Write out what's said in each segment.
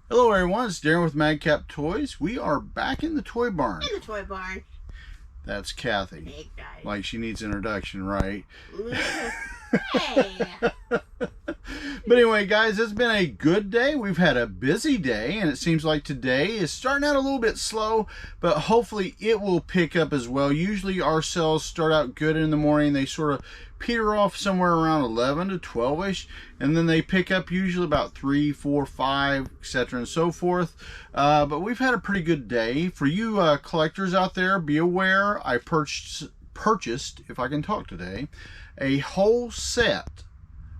Hello everyone, it's Daren with Madcap Toys. We are back in the toy barn. In the toy barn. That's Kathy. Hey guys. Like she needs introduction, right? Hey. But anyway, guys, it's been a good day. We've had a busy day, and it seems like today is starting out a little bit slow, but hopefully it will pick up as well. Usually our sales start out good in the morning. They sort of peter off somewhere around 11 to 12ish, and then they pick up usually about 3, 4, 5, etc. and so forth. But we've had a pretty good day. For you collectors out there, be aware I purchased, if I can talk today, a whole set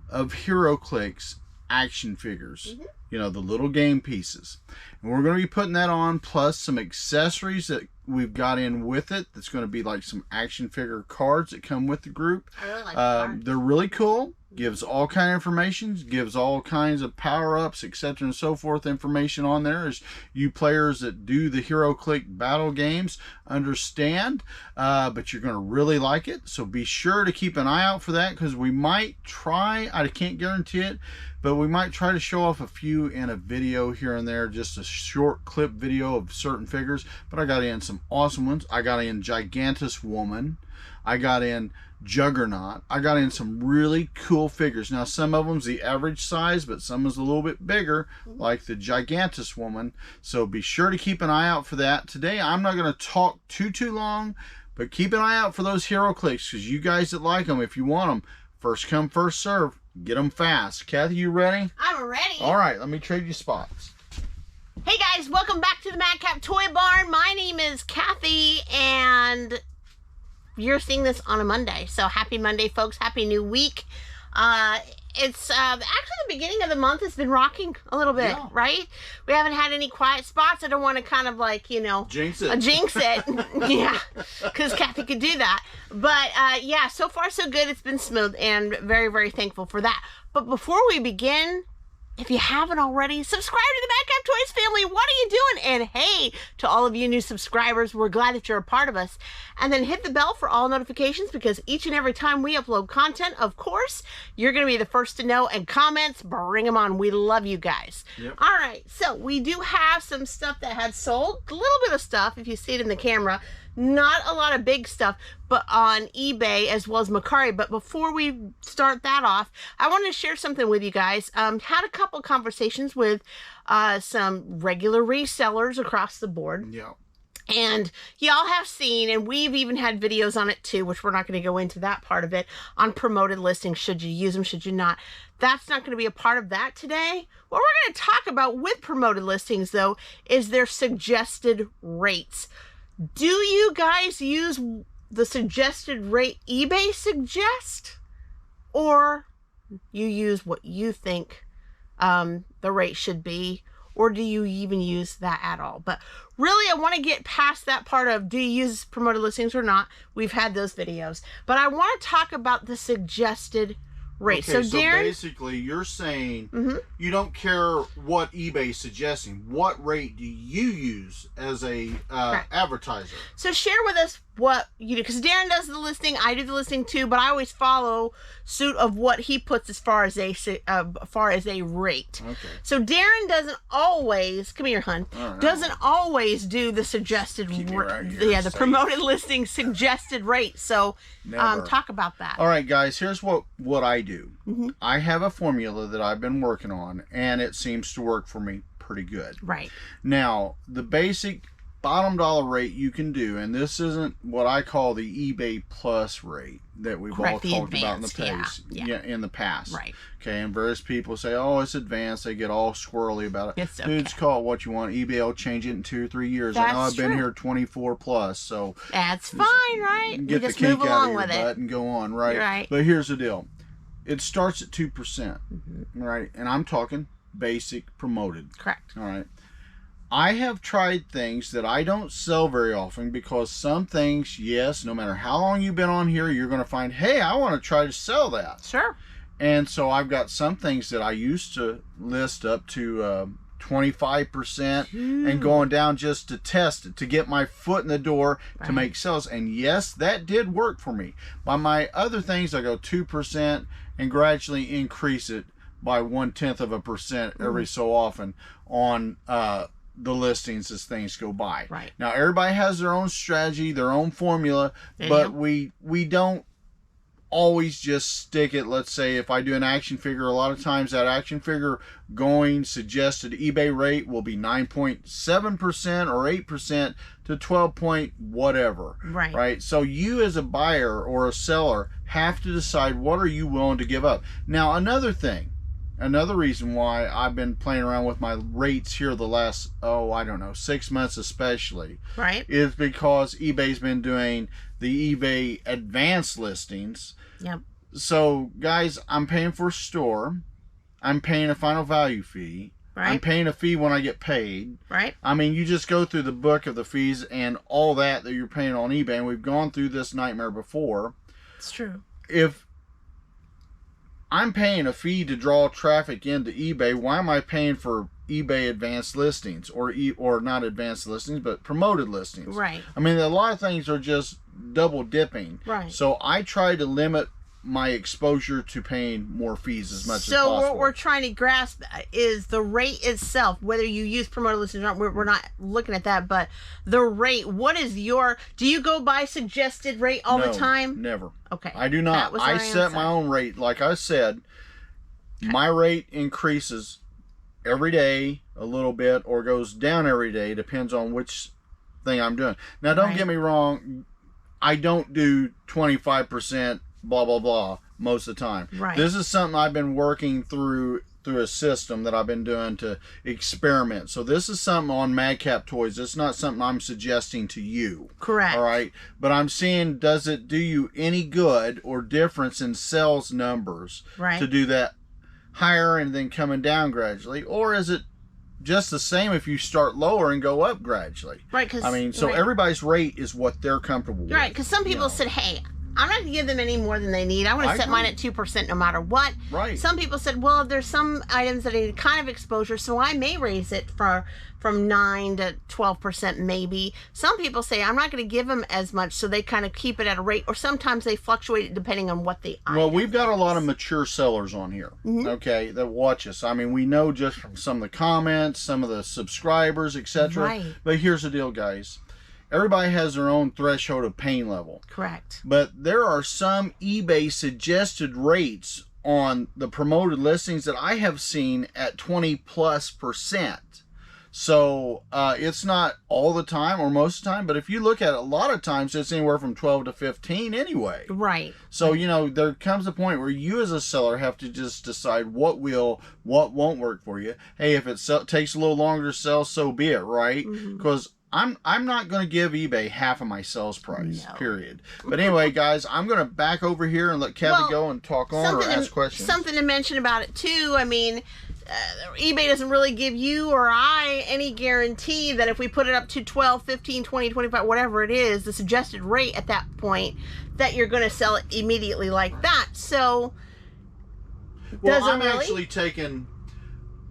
of HeroClix action figures. You know, the little game pieces, and we're going to be putting that on, plus some accessories that we've got in with it. That's going to be like some action figure cards that come with the group. I really like cards. They're really cool. Gives all kind of information, gives all kinds of power-ups, etc. and so forth information on there, as you players that do the HeroClix battle games understand. But you're going to really like it, so be sure to keep an eye out for that, because we might try, I can't guarantee it, but we might try to show off a few in a video here and there, just a short clip video of certain figures. But I got in some awesome ones. I got in Gigantus Woman. I got in Juggernaut. I got in some really cool figures. Now, some of them's the average size, but some is a little bit bigger, like the Gigantus Woman. So be sure to keep an eye out for that. Today, I'm not going to talk too long, but keep an eye out for those HeroClix, because you guys that like them, if you want them, first come, first serve. Get them fast. Kathy, you ready? I'm ready. All right, let me trade you spots. Hey guys, welcome back to the Madcap Toy Barn. My name is Kathy, and you're seeing this on a Monday. So happy Monday, folks. Happy new week. It's actually the beginning of the month has been rocking a little bit, right? We haven't had any quiet spots. I don't want to kind of like, you know, jinx it. Yeah, because Kathy could do that. But yeah, so far so good. It's been smooth, and very, very thankful for that. But before we begin, if you haven't already, subscribe to the Madcap Toys family. What are you doing? And hey, to all of you new subscribers, we're glad that you're a part of us. And then hit the bell for all notifications, because each and every time we upload content, of course, you're going to be the first to know. And comments, bring them on. We love you guys. Yep. All right, so we do have some stuff that had sold. A little bit of stuff, if you see it in the camera. Not a lot of big stuff, but on eBay as well as Mercari. But before we start that off, I wanted to share something with you guys. Had a couple conversations with some regular resellers across the board. Yeah. And y'all have seen, and we've even had videos on it too, which we're not going to go into that part of it, on promoted listings. Should you use them? Should you not? That's not going to be a part of that today. What we're going to talk about with promoted listings, though, is their suggested rates. Do you guys use the suggested rate eBay suggests, or you use what you think the rate should be, or do you even use that at all? But really, I want to get past that part of do you use promoted listings or not. We've had those videos, but I want to talk about the suggested rate. Okay, so Daren, basically you're saying you don't care what eBay's suggesting. What rate do you use as a advertiser? So share with us what you do, because Daren does the listing, I do the listing too, but I always follow suit of what he puts as far as a rate. Okay. So Daren doesn't always, come here, hun, doesn't always do the suggested the promoted listing suggested rate. So talk about that. All right, guys, here's what I do. I have a formula that I've been working on, and it seems to work for me pretty good. Right. Now, the basic bottom dollar rate you can do, and this isn't what I call the eBay Plus rate that we've all talked about in the past. In the past. Right. Okay, and various people say, oh, it's advanced. They get all squirrely about it. It's okay. Dudes, call it what you want. eBay will change it in 2 or 3 years. I know I've been here 24 plus, so that's fine, right? Get the kink out of your butt and go on, right? Right. But here's the deal. It starts at 2%, right? And I'm talking basic promoted. Correct. All right. I have tried things that I don't sell very often, because some things, yes, no matter how long you've been on here, you're going to find, hey, I want to try to sell that. Sure. And so I've got some things that I used to list up to 25% and going down just to test it, to get my foot in the door to make sales. And yes, that did work for me. By my other things, I go 2% and gradually increase it by 1/10% every so often on the listings as things go by. Right. Now everybody has their own strategy, their own formula, but we don't always just stick it. Let's say if I do an action figure, a lot of times that action figure going suggested eBay rate will be 9.7% or 8% to 12 point whatever. Right. So you as a buyer or a seller have to decide what are you willing to give up. Now another reason why I've been playing around with my rates here the last 6 months especially, right, is because eBay's been doing the eBay advanced listings. Yep. So guys, I'm paying for a store, I'm paying a final value fee, right, I'm paying a fee when I get paid. Right. I mean, you just go through the book of the fees and all that you're paying on eBay, and we've gone through this nightmare before. It's true. If I'm paying a fee to draw traffic into eBay, why am I paying for eBay advanced listings or not advanced listings, but promoted listings? Right. I mean, a lot of things are just double dipping. Right. So I try to limit my exposure to paying more fees as much as possible. So what we're trying to grasp is the rate itself, whether you use promoted listings or not. We're not looking at that, but the rate. What is do you go by suggested rate all the time? Never. Okay. I do not. I set my own rate. Like I said, my rate increases every day a little bit or goes down every day. Depends on which thing I'm doing. Now, don't get me wrong. I don't do 25% blah, blah, blah most of the time. Right. This is something I've been working through a system that I've been doing to experiment. So this is something on Madcap Toys. It's not something I'm suggesting to you. Correct. All right. But I'm seeing, does it do you any good or difference in sales numbers to do that higher and then coming down gradually? Or is it just the same if you start lower and go up gradually? Right. Cause, I mean, so everybody's rate is what they're comfortable with. Right. Because some people said, hey, I'm not going to give them any more than they need. I want to set mine at 2% no matter what. Right. Some people said, well, there's some items that need kind of exposure, so I may raise it from 9 to 12% maybe. Some people say, I'm not going to give them as much, so they kind of keep it at a rate, or sometimes they fluctuate it depending on what the item we've got a lot of mature sellers on here, okay, that watch us. I mean, we know just from some of the comments, some of the subscribers, etc. Right. But here's the deal, guys. Everybody has their own threshold of pain level. Correct. But there are some eBay suggested rates on the promoted listings that I have seen at 20+%. So it's not all the time or most of the time, but if you look at it, a lot of times it's anywhere from 12 to 15 anyway. Right. So, you know, there comes a point where you as a seller have to just decide what won't work for you. Hey, if it takes a little longer to sell, so be it, right? Because I'm not going to give eBay half of my sales price, period. But anyway, guys, I'm going to back over here and let Kathy go and talk on or ask questions. Something to mention about it, too. I mean, eBay doesn't really give you or I any guarantee that if we put it up to 12, 15, 20, 25, whatever it is, the suggested rate at that point, that you're going to sell it immediately like that. So, I'm actually taking...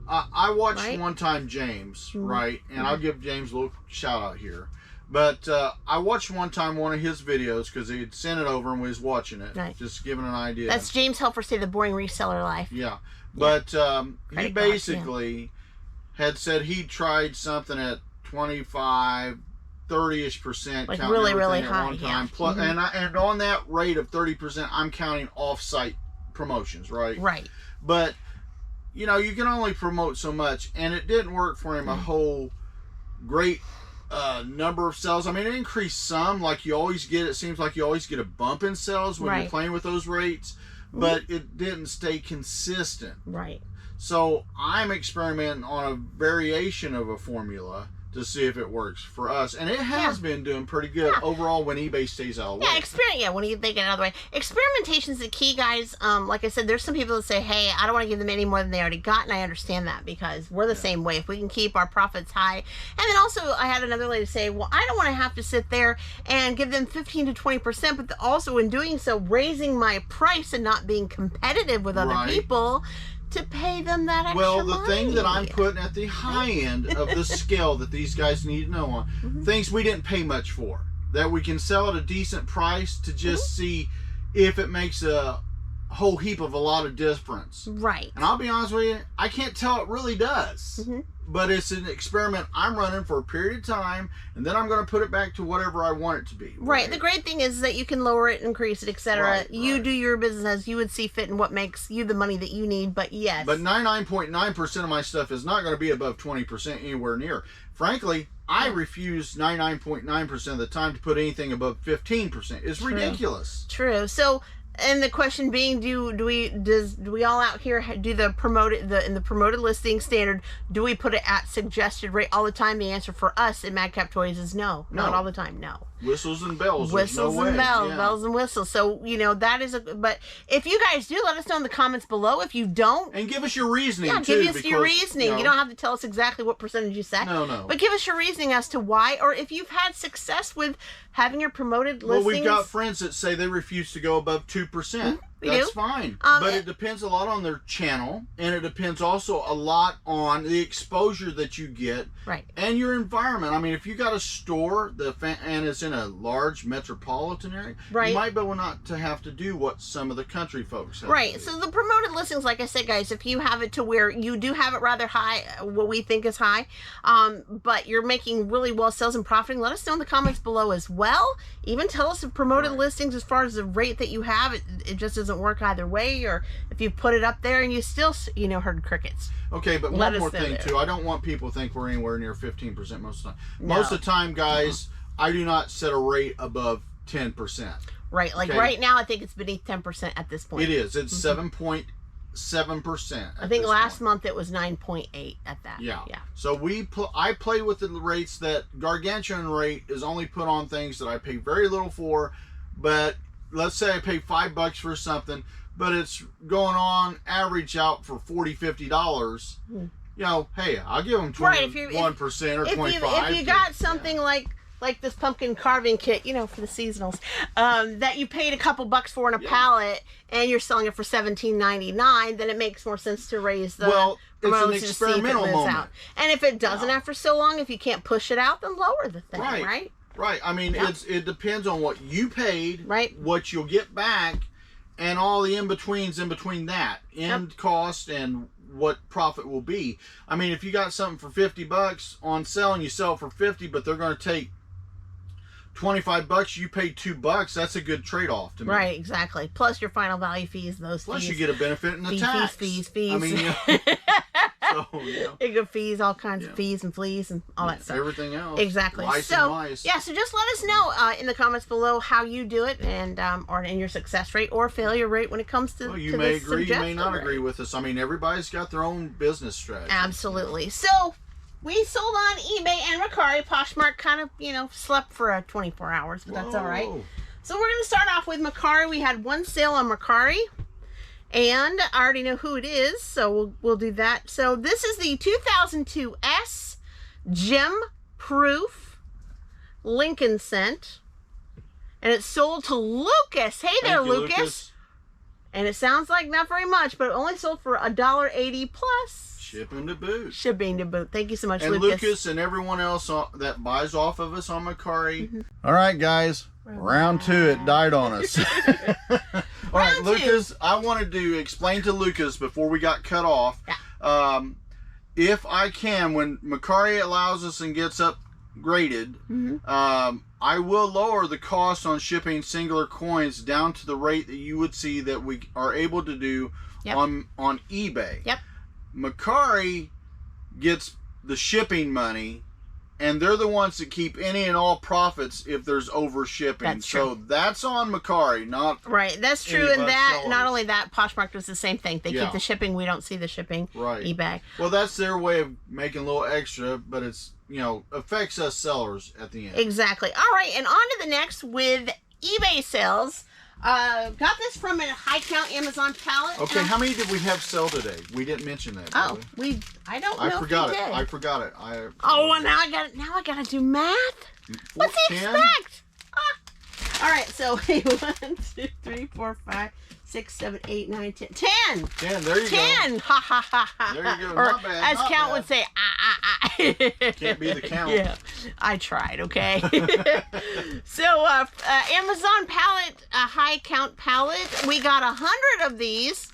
I watched one time James, right? And I'll give James a little shout out here. But I watched one time one of his videos because he had sent it over and we was watching it. Right. Just giving an idea. That's James Helper Say the Boring Reseller Life. Yeah. But he basically had said he tried something at 25, 30-ish%. Like really, really at high. One time. Plus, and on that rate of 30%, I'm counting off-site promotions, right? Right. But... you know, you can only promote so much, and it didn't work for him a whole great number of sales. I mean, it increased some, like you always get. It seems like you always get a bump in sales when you're playing with those rates, but it didn't stay consistent. Right. So I'm experimenting on a variation of a formula to see if it works for us, and it has been doing pretty good overall when eBay stays out of the way. When you think another way, experimentation is the key, guys. Like I said, there's some people that say, hey, I don't want to give them any more than they already got, and I understand that because we're the same way. If we can keep our profits high. And then also I had another lady say, well, I don't want to have to sit there and give them 15 to 20%, but also in doing so raising my price and not being competitive with other people to pay them that extra money. Thing that I'm putting at the high end of the scale that these guys need to know on, things we didn't pay much for, that we can sell at a decent price to just see if it makes a whole heap of a lot of difference. Right. And I'll be honest with you, I can't tell it really does. Mm-hmm. But it's an experiment I'm running for a period of time, and then I'm going to put it back to whatever I want it to be. Right. The great thing is that you can lower it, increase it, etc. Right, you right. do your business as you would see fit and what makes you the money that you need. But yes. But 99.9% of my stuff is not going to be above 20% anywhere near. Frankly, I refuse 99.9% of the time to put anything above 15%. It's ridiculous. True. So, and the question being, do we all out here do in the promoted listing standard? Do we put it at suggested rate all the time? The answer for us at Madcap Toys is no. Not all the time. No. Whistles and bells. Whistles and bells, bells and whistles. So that is but if you guys do, let us know in the comments below. If you don't, and give us your reasoning too. Yeah, give us your reasoning. You don't have to tell us exactly what percentage you set. No. But give us your reasoning as to why, or if you've had success with having your promoted listings. Well, we've got friends that say they refuse to go above 2%. That's fine. But it depends a lot on their channel, and it depends also a lot on the exposure that you get, right, and your environment. I mean, if you got a store and it's in a large metropolitan area, right, you might be able not to have to do what some of the country folks have. Right. So the promoted listings, like I said, guys, if you have it to where you do have it rather high, what we think is high, but you're making really well sales and profiting, let us know in the comments below as well. Even tell us if promoted listings, as far as the rate that you have, it just doesn't work either way, or if you put it up there and you still heard crickets. Okay, but one more thing too. I don't want people to think we're anywhere near 15% most of the time. Most of the time, guys, I do not set a rate above 10%. Right, like right now, I think it's beneath 10% at this point. It is. It's 7.7%. I think last month it was 9.8 at that. Yeah. So I play with the rates that gargantuan rate is only put on things that I pay very little for, but let's say I pay $5 for something, but it's going on average out for $40-$50. Hey, I'll give them 21% or 25%. If you got something like this pumpkin carving kit, for the seasonals, that you paid a couple bucks for in a pallet, and you're selling it for $17.99, then it makes more sense to raise the. Well, it's an experimental moment. Out. And if it doesn't after so long, if you can't push it out, then lower the thing, right? Right. I mean, it depends on what you paid, right, what you'll get back, and all the in-betweens in between that, end cost and what profit will be. I mean, if you got something for $50 on sale and you sell it for $50, but they're going to take $25, you paid $2, that's a good trade-off to me. Right, exactly. Plus your final value fees, Plus fees. You get a benefit in the tax. Fees. I mean, fees, all kinds of fees and fleas and all that stuff. Everything else. Exactly. So just let us know in the comments below how you do it, and or in your success rate or failure rate when it comes to. Well, you may agree, you may not agree with us. I mean, everybody's got their own business strategy. Absolutely. So we sold on eBay and Mercari. Poshmark kind of slept for 24 hours, but that's all right. So we're going to start off with Mercari. We had one sale on Mercari, and I already know who it is, so we'll do that. So this is the 2002 S Gem Proof Lincoln Scent, and it's sold to Lucas. Hey there, Lucas. And it sounds like not very much, but it only sold for $1.80 plus shipping to boot. Thank you so much, and Lucas. Lucas and everyone else that buys off of us on Mercari. All right, guys. Round 2, it died on us. All right, Lucas, I wanted to explain to Lucas before we got cut off. If I can, when Mercari allows us and gets upgraded, I will lower the cost on shipping singular coins down to the rate that you would see that we are able to do on eBay. Mercari gets the shipping money, and they're the ones that keep any and all profits if there's over shipping. That's true. So that's on Mercari, not right. That's true, and not only that, Poshmark does the same thing. They keep the shipping. We don't see the shipping. Right. eBay. Well, that's their way of making a little extra, but it's affects us sellers at the end. Exactly. All right, and on to the next with eBay sales. Got this from a high count Amazon pallet. Okay, how many did we have sell today? We didn't mention that. I don't know. I forgot it. I forgot it. Well, now I got to do math. What's he expect? All right, so 1, 2, 3, 4, 5, 6, 7, 8, 9, 10. 10. 10. There you go. 10. Ha ha ha ha. There you go. Or not bad. as count would say, Can't be the count. I tried, okay? So, Amazon pallet, high count pallet. We got 100 of these.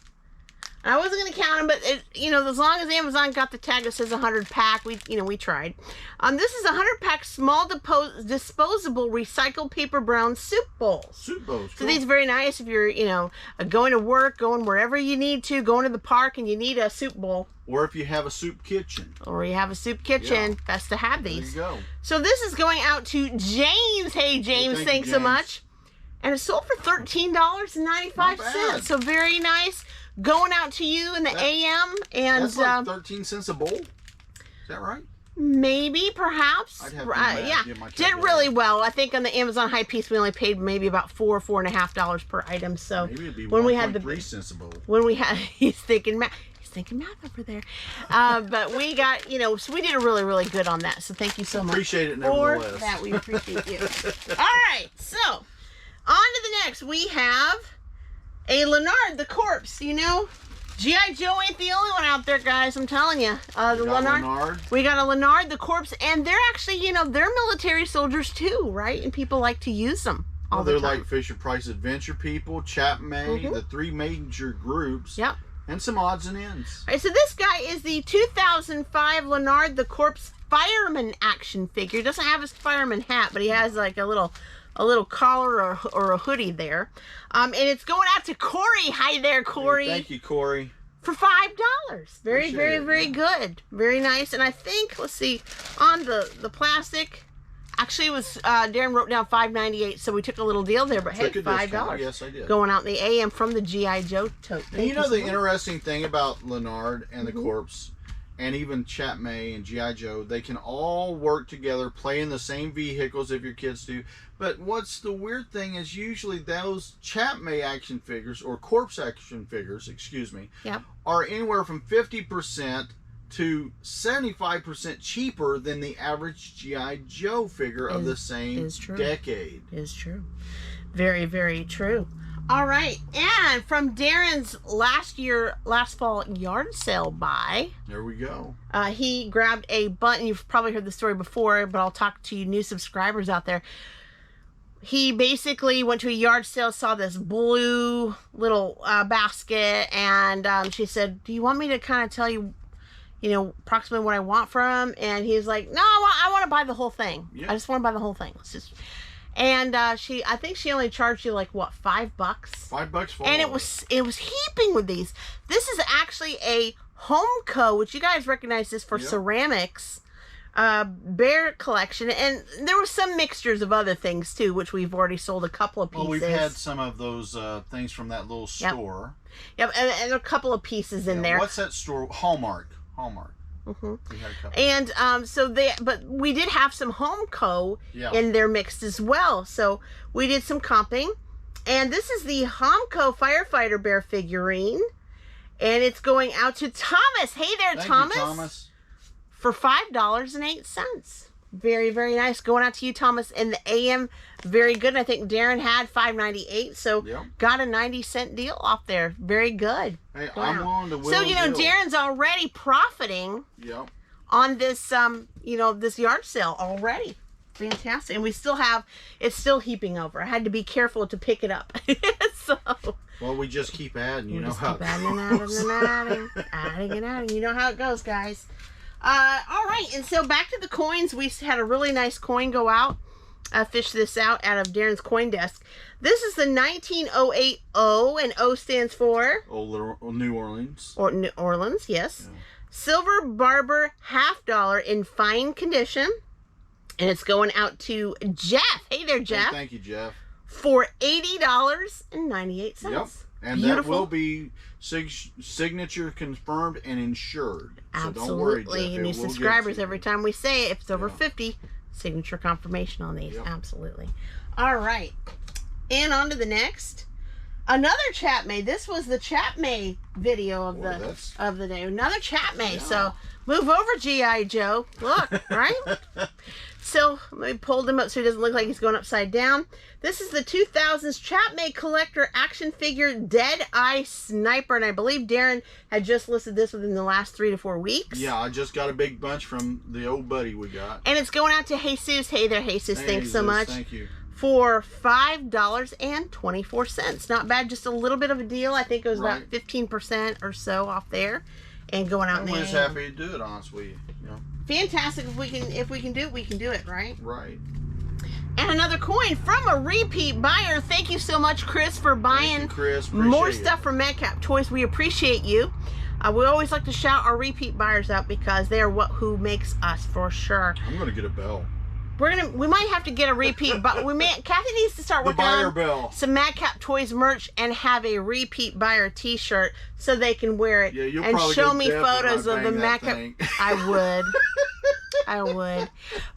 I wasn't going to count them, but as long as Amazon got the tag that says 100 pack, we tried. This is 100 pack small disposable recycled paper brown soup bowls. Soup bowls. So these are very nice if you're, going to work, going wherever you need to, going to the park and you need a soup bowl. Or if you have a soup kitchen. Best to have these. There you go. So this is going out to James. Hey, James, Well, thanks you, so James. much. And it's sold for $13.95. Not bad. So very nice. Going out to you in the AM. And That's like 13 cents a bowl. Is that right? Maybe, perhaps. I'd have to Yeah, get my did calculator. really well. I think on the Amazon high piece we only paid maybe about $4.50 per item. So Maybe it'd be when we had 1.3 cents a bowl. when we had, he's thinking math over there. But we got, so we did a really, really good on that. So thank you so much. Appreciate it For nevertheless. that, we appreciate you. All right, so on to the next. We have a Leonard the Corpse. G.I. Joe ain't the only one out there, guys. I'm telling you. The Leonard. We got a Leonard the Corpse, and they're actually, they're military soldiers too, right? And people like to use them all the They're time. like Fisher Price Adventure people, Chap May, the three major groups. Yep. And some odds and ends. All right, so this guy is the 2005 Leonard the Corpse fireman action figure. He doesn't have his fireman hat, but he has like a little collar or a hoodie there. And it's going out to Corey. Hi there, Corey. Hey, thank you, Corey. For $5. Very, Appreciate very, it, very good. Very nice. And I think, let's see, on the plastic, actually it was, Daren wrote down $5.98, so we took a little deal there, but hey, Took a $5. discount. Yes, I did. Going out in the AM from the G.I. Joe tote. And you know the interesting thing about Leonard and the Corpse, and even Chap May and G.I. Joe, they can all work together, play in the same vehicles if your kids do. But what's the weird thing is usually those Chap May action figures, or Corpse action figures, excuse me, Yep. are anywhere from 50% to 75% cheaper than the average G.I. Joe figure of the same decade. Is true. Very, very true. All right, and from Daren's last fall yard sale buy, There we go. he grabbed a bunch. You've probably heard the story before, but I'll talk to you new subscribers out there. He basically went to a yard sale, saw this blue little basket, and she said, "Do you want me to kind of tell you, approximately what I want from him?" And he's like, "No, I want to buy the whole thing. Yeah. I just want to buy the whole thing." Let's just. And I think she only charged you like what, $5? $5 for And all it was heaping with these. This is actually a Homeco, which you guys recognize this for ceramics, bear collection, and there were some mixtures of other things too, which we've already sold a couple of pieces. Well, we've had some of those things from that little store. Yep, and a couple of pieces in there. What's that store? Hallmark. Mm-hmm. We had a couple. And but we did have some Homeco in there mixed as well. So we did some comping, and this is the Homeco firefighter bear figurine, and it's going out to Thomas. Hey there, Thank Thomas. you, Thomas. For $5.08. Very, very nice. Going out to you, Thomas, in the AM. Very good. I think Daren had $5.98, so got a 90-cent deal off there. Very good. Hey, I'm willing to So, Daren's already profiting on this, this yard sale already. Fantastic. And we still have, it's still heaping over. I had to be careful to pick it up. Well, we just keep adding. You know how it goes. Adding. You know how it goes, guys. All right, and so back to the coins. We had a really nice coin go out. Fish this out of Daren's coin desk. This is the 19080, and O stands for Old New Orleans. Or New Orleans, yes. Yeah. Silver Barber $50 in fine condition, and it's going out to Jeff. Hey there, Jeff. Hey, thank you, Jeff. For $80.98. Yep. And that will be signature confirmed and insured. Absolutely. So don't worry, Jeff. New subscribers, every time we say it, if it's over 50, signature confirmation on these. Absolutely. All right. And on to the next. Another chat May. This was the chat May video of the day. Another chat May. Yeah. So move over, G.I. Joe. Look, right? So let me pull him up so he doesn't look like he's going upside down. This is the 2000s Chat May Collector action figure Dead Eye Sniper, and I believe Daren had just listed this within the last 3 to 4 weeks. Yeah, I just got a big bunch from the old buddy we got. And it's going out to Jesus. Hey there, Jesus. Hey, Thanks so much. Thank you. For $5.24. Not bad, just a little bit of a deal. I think it was about 15% or so off there. And going out I was happy to do it, honest with you. Fantastic. If we can do it, we can do it, right? Right. And another coin from a repeat buyer. Thank you so much, Chris, for buying Chris. more stuff from Madcap Toys. We appreciate you. We always like to shout our repeat buyers out because they are who makes us, for sure. I'm gonna get a bell. We might have to get a repeat, but Kathy needs to start working on some Madcap Toys merch and have a repeat buyer T-shirt so they can wear it and show me photos of the Madcap. I would.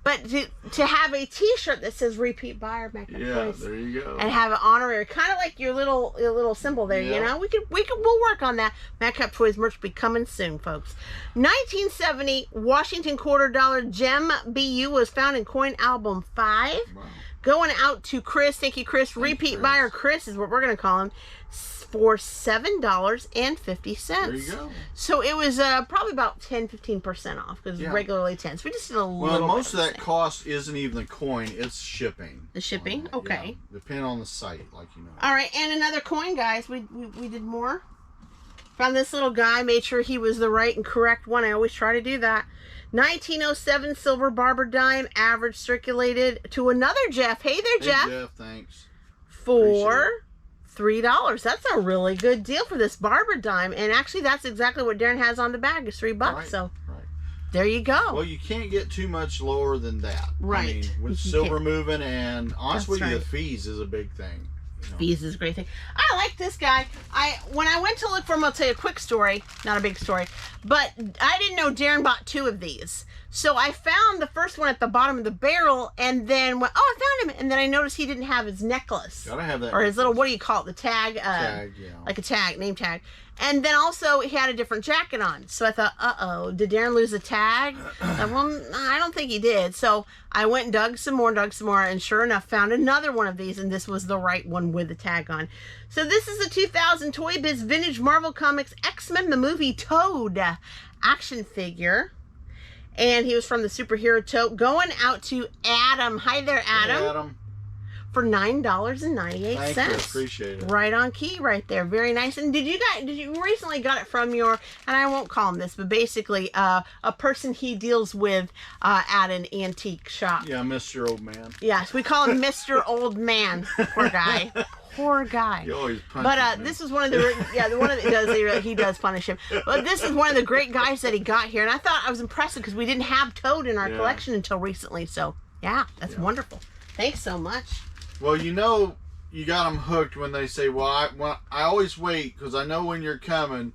But to have a T-shirt that says repeat buyer Madcap Toys. There you go. And have an honorary, kind of like your little symbol there. You know, we'll work on that. Madcap Toys merch will be coming soon, folks. 1970 Washington $quarter gem BU was found in Coin Album 5. Wow. Going out to Chris. Thank you, Chris. Repeat buyer Chris is what we're going to call him. For $7.50. There you go. So it was probably about 10-15% off because regularly 10. So we just did a little. Well, most of that cost isn't even the coin; it's shipping. The shipping, okay. Yeah, depending on the site, like you know. All right, and another coin, guys. We did more. Found this little guy. Made sure he was the right and correct one. I always try to do that. 1907 silver barber dime, average circulated to another Jeff. Hey there, Jeff. Hey, Jeff, thanks. For $3. That's a really good deal for this barber dime, and actually that's exactly what Daren has on the bag is $3. Right, so there you go. Well, you can't get too much lower than that. Right. I mean, with silver moving, and honestly, the fees is a big thing. You know? Fees is a great thing. I like this guy. When I went to look for him, I'll tell you a quick story, not a big story, but I didn't know Daren bought 2 of these. So I found the first one at the bottom of the barrel, and then went, I found him, and then I noticed he didn't have his necklace. Gotta have that. Or his little, what do you call it, the tag? Tag, yeah. Like a tag, name tag. And then also he had a different jacket on. So I thought, uh-oh, did Daren lose a tag? Well, I don't think he did. So I went and dug some more, and sure enough, found another one of these, and this was the right one with the tag on. So this is a 2000 Toy Biz Vintage Marvel Comics X-Men the Movie Toad action figure. And he was from the superhero tote. Going out to Adam. Hi there, Adam. Hey, Adam. For $9.98. Thank you, appreciate it. Right on key, right there. Very nice. And did you recently got it from your? And I won't call him this, but basically a person he deals with at an antique shop. Yeah, Mr. Old Man. Yes, we call him Mr. Old Man. Poor guy. Poor guy. He always punishes but me. this is one of the he does punish him. But this is one of the great guys that he got here, and I was impressed because we didn't have Toad in our collection until recently. So yeah, that's wonderful. Thanks so much. Well, you know, you got them hooked when they say, "Well, I always wait because I know when you're coming."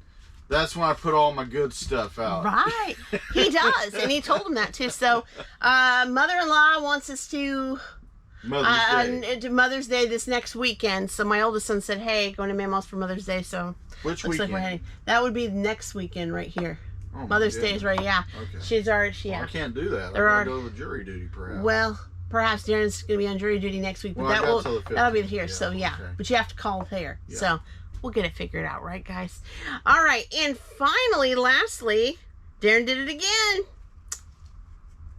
That's when I put all my good stuff out. Right, he does, and he told him that too. So, mother-in-law wants us to. Mother's Day this next weekend. So my oldest son said, "Hey, going to Mammoth for Mother's Day." So which looks weekend? Like we're heading. That would be next weekend right here. Oh, Mother's Day is right. Yeah. Okay. She's already. Yeah. Well, I can't do that. I gotta go to jury duty, perhaps. Well, perhaps Daren's going to be on jury duty next week, but that'll be here. So yeah, okay. But you have to call there. Yeah. So we'll get it figured out, right, guys? All right, and finally, lastly, Daren did it again.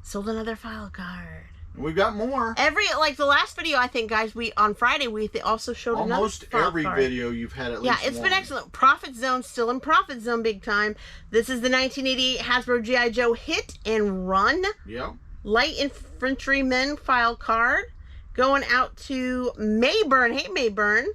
Sold another file card. We've got more. Like the last video, I think, guys, on Friday, we also showed almost every video you've had at least it's been excellent. Profit Zone, still in Profit Zone big time. This is the 1988 Hasbro G.I. Joe Hit and Run. Yep. Light Infantryman file card. Going out to Mayburn. Hey, Mayburn.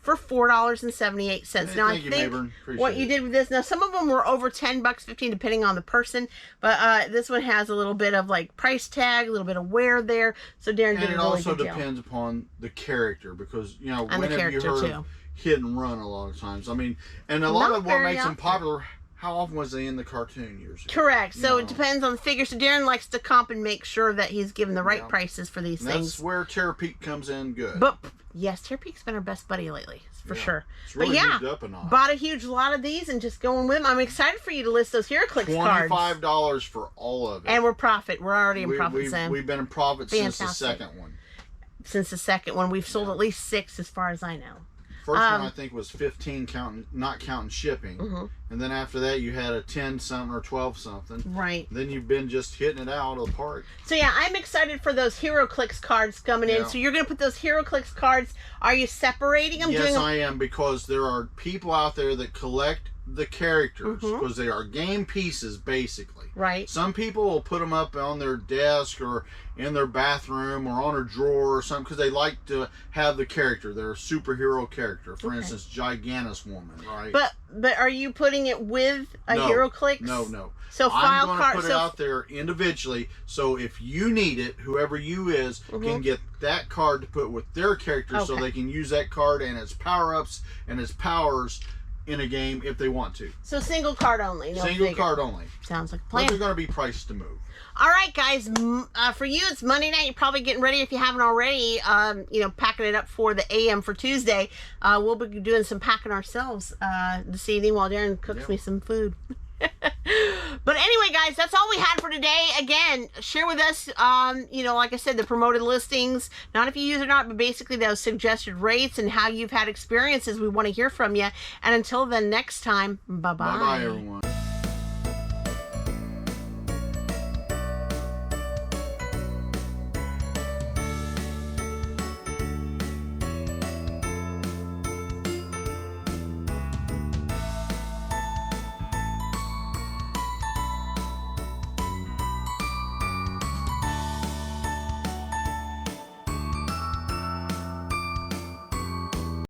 For $4.78. Hey, now I think what you did with this. Now some of them were over $10, $15, depending on the person. But this one has a little bit of like price tag, a little bit of wear there. So Daren did a really good deal. And it also depends upon the character because you know when have you heard of Hit and Run a lot of times? I mean, and a lot of what makes them popular how often was they in the cartoon years ago? Correct. So You it know? depends on the figure. So Daren likes to comp and make sure that he's given the right Yeah. prices for these And things. that's where Terapeak comes in good. But yes, Terapeak's been our best buddy lately, for Yeah. sure. It's really but yeah, moved up a notch. bought a huge lot of these and just going with them. I'm excited for you to list those HeroClix cards. $25 for all of it. And we're profit. We're already in profit zone. We've been in profit since the Fantastic. second one. Since the second one, we've sold at least 6 as far as I know. First one I think was 15, not counting shipping, Mm-hmm. and then after that you had a 10 something or 12 something. Right. Then you've been just hitting it out of the park. So yeah, I'm excited for those HeroClix cards coming in. Yeah. So you're going to put those HeroClix cards. Are you separating them? Yes, I am, because there are people out there that collect the characters because they are game pieces basically. Right. Some people will put them up on their desk or in their bathroom or on a drawer or something because they like to have the character. They're a superhero character. For instance, Gigantus Woman, right? But are you putting it with a HeroClix? No. So file I'm going to card. put it out there individually, so if you need it, whoever you is can get that card to put with their character, so they can use that card and its power-ups and its powers in a game if they want to. So single card only. No Single figure. card only. Sounds like a But plan. they're going to be priced to move. All right, guys. For you, it's Monday night. You're probably getting ready if you haven't already. Packing it up for the AM for Tuesday. We'll be doing some packing ourselves this evening while Daren cooks me some food. But anyway, guys, that's all we had for today. Again, share with us, like I said, the promoted listings. Not if you use it or not, but basically those suggested rates and how you've had experiences. We want to hear from you. And until then, next time, bye-bye. Bye-bye, everyone.